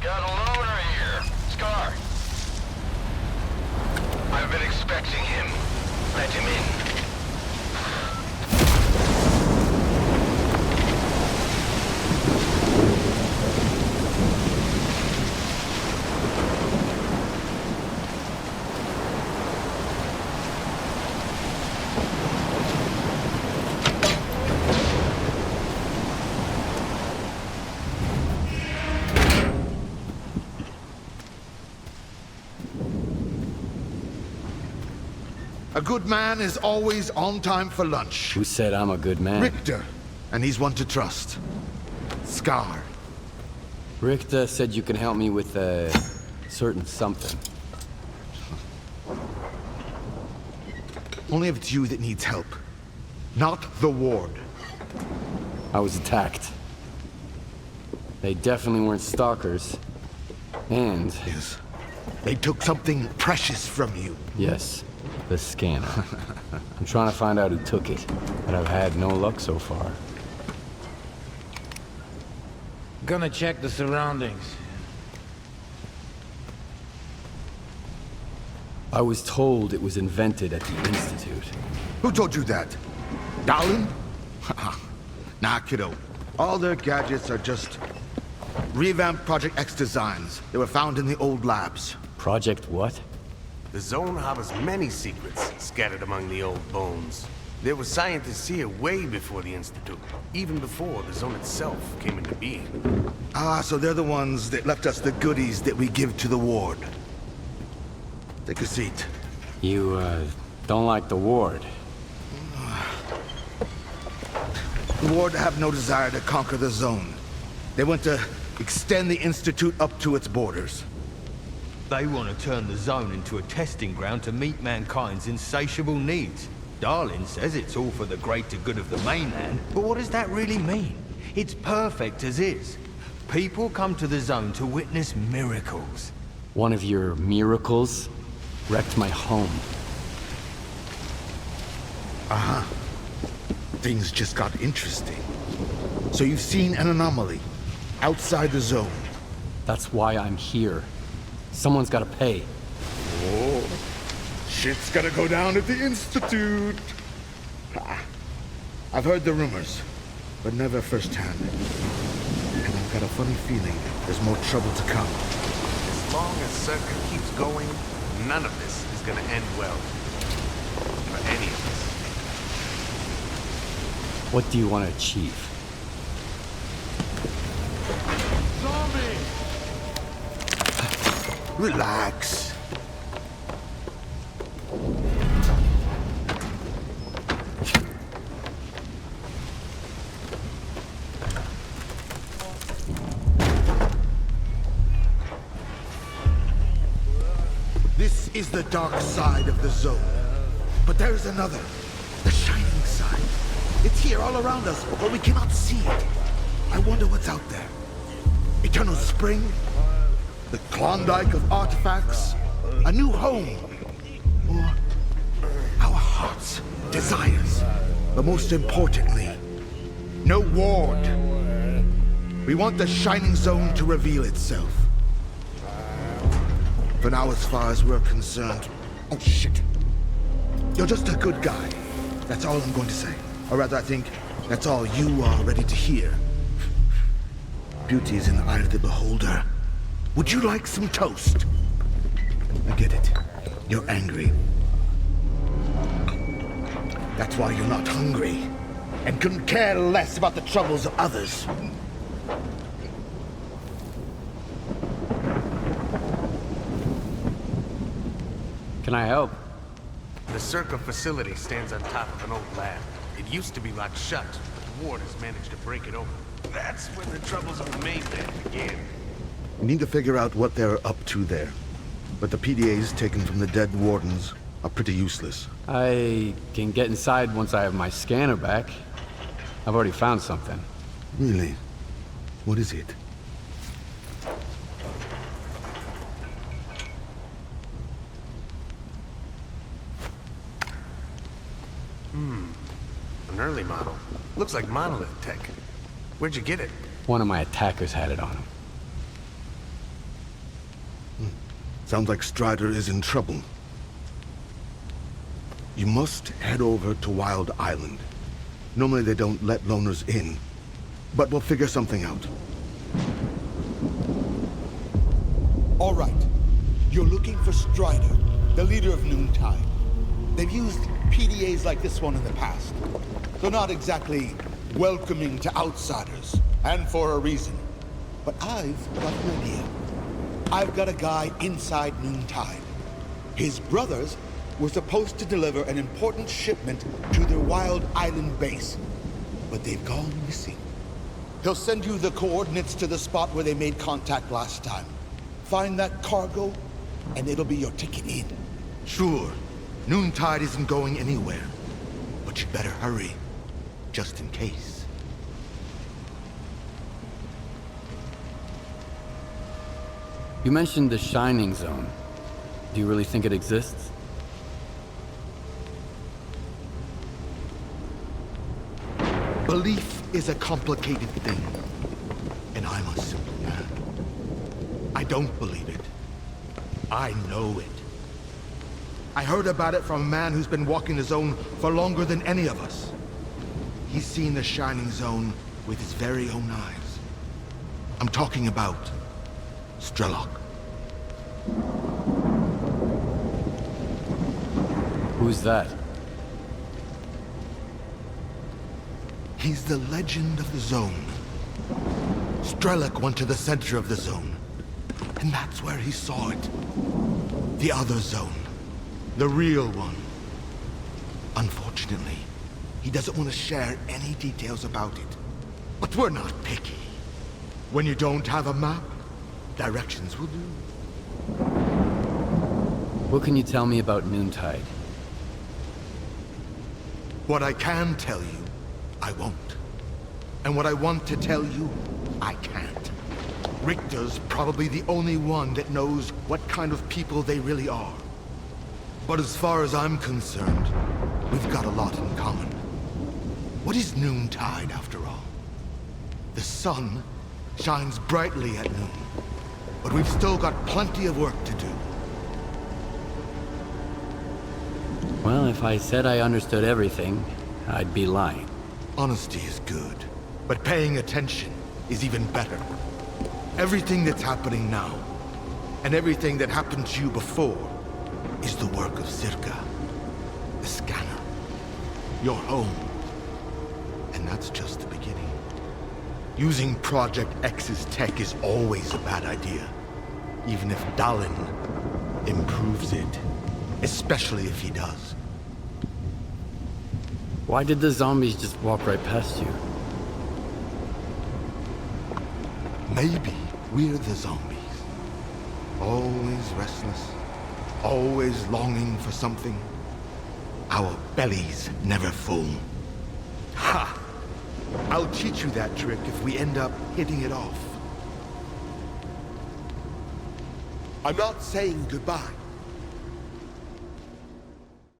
Got a loner here. Scar. I've been expecting him. Let him in. A good man is always on time for lunch. Who said I'm a good man? Richter, and he's one to trust. S.T.A.L.K.E.R. Richter said you can help me with a certain something. Only if it's you that needs help, not the ward. I was attacked. They definitely weren't stalkers. And... Yes. They took something precious from you. yes, the scanner. I'm trying to find out who took it, but I've had no luck so far. Gonna check the surroundings. I was told it was invented at the Institute. Who told you that? Darlin? Nah, kiddo. All their gadgets are just revamped Project X designs. They were found in the old labs. Project what? The zone harbors many secrets scattered among the old bones. There were scientists here way before the Institute, even before the zone itself came into being. Ah, so they're the ones that left us the goodies that we give to the ward. Take a seat. You, don't like the ward? The ward have no desire to conquer the zone. They want to extend the Institute up to its borders. They want to turn the zone into a testing ground to meet mankind's insatiable needs. Darlin says it's all for the greater good of the mainland, but what does that really mean? It's perfect as is. People come to the zone to witness miracles. One of your miracles wrecked my home. Uh-huh. Things just got interesting. So you've seen an anomaly outside the zone. That's why I'm here. Someone's gotta pay. Oh, shit's gonna go down at the Institute. I've heard the rumors, but never firsthand. And I've got a funny feeling there's more trouble to come. As long as S.T.A.L.K.E.R keeps going, none of this is gonna end well. For any of us. What do you want to achieve? Relax. This is the dark side of the zone. But there is another, the shining side. It's here all around us, but we cannot see it. I wonder what's out there. Eternal spring? The Klondike of artifacts? A new home? Or our hearts, desires? But most importantly, no ward. We want the Shining Zone to reveal itself. For now, as far as we're concerned... Oh, shit. You're just a good guy. That's all I'm going to say. Or rather, I think that's all you are ready to hear. Beauty is in the eye of the beholder. Would you like some toast? I get it. You're angry. That's why you're not hungry. And couldn't care less about the troubles of others. Can I help? The S.T.A.L.K.E.R facility stands on top of an old lab. It used to be locked shut, but the ward has managed to break it open. That's when the troubles of the mainland began. We need to figure out what they're up to there. But the PDAs taken from the dead wardens are pretty useless. I can get inside once I have my scanner back. I've already found something. Really? What is it? An early model. Looks like monolith tech. Where'd you get it? One of my attackers had it on him. Sounds like Strider is in trouble. You must head over to Wild Island. Normally they don't let loners in, but we'll figure something out. All right. You're looking for Strider, the leader of Noontide. They've used PDAs like this one in the past. They're not exactly welcoming to outsiders, and for a reason. But I've got an idea. I've got a guy inside Noontide. His brothers were supposed to deliver an important shipment to their Wild Island base, but they've gone missing. He'll send you the coordinates to the spot where they made contact last time. Find that cargo, and it'll be your ticket in. Sure. Noontide isn't going anywhere. But you better hurry, just in case. You mentioned the Shining Zone. Do you really think it exists? Belief is a complicated thing, and I'm a simple man. I don't believe it. I know it. I heard about it from a man who's been walking the zone for longer than any of us. He's seen the Shining Zone with his very own eyes. I'm talking about S.T.A.L.K.E.R. Who's that? He's the legend of the zone. S.T.A.L.K.E.R went to the center of the zone, and that's where he saw it. The other zone. The real one. Unfortunately, he doesn't want to share any details about it. But we're not picky. When you don't have a map, directions will do. What can you tell me about Noontide? What I can tell you, I won't. And what I want to tell you, I can't. Richter's probably the only one that knows what kind of people they really are. But as far as I'm concerned, we've got a lot in common. What is Noontide, after all? The sun shines brightly at noon, but we've still got plenty of work to do. Well, if I said I understood everything, I'd be lying. Honesty is good, but paying attention is even better. Everything that's happening now, and everything that happened to you before, is the work of Circa, the scanner, your home. And that's just the beginning. Using Project X's tech is always a bad idea, even if Dallin improves it, especially if he does. Why did the zombies just walk right past you? Maybe we're the zombies. Always restless, always longing for something. Our bellies never full. Ha! I'll teach you that trick if we end up hitting it off. I'm not saying goodbye.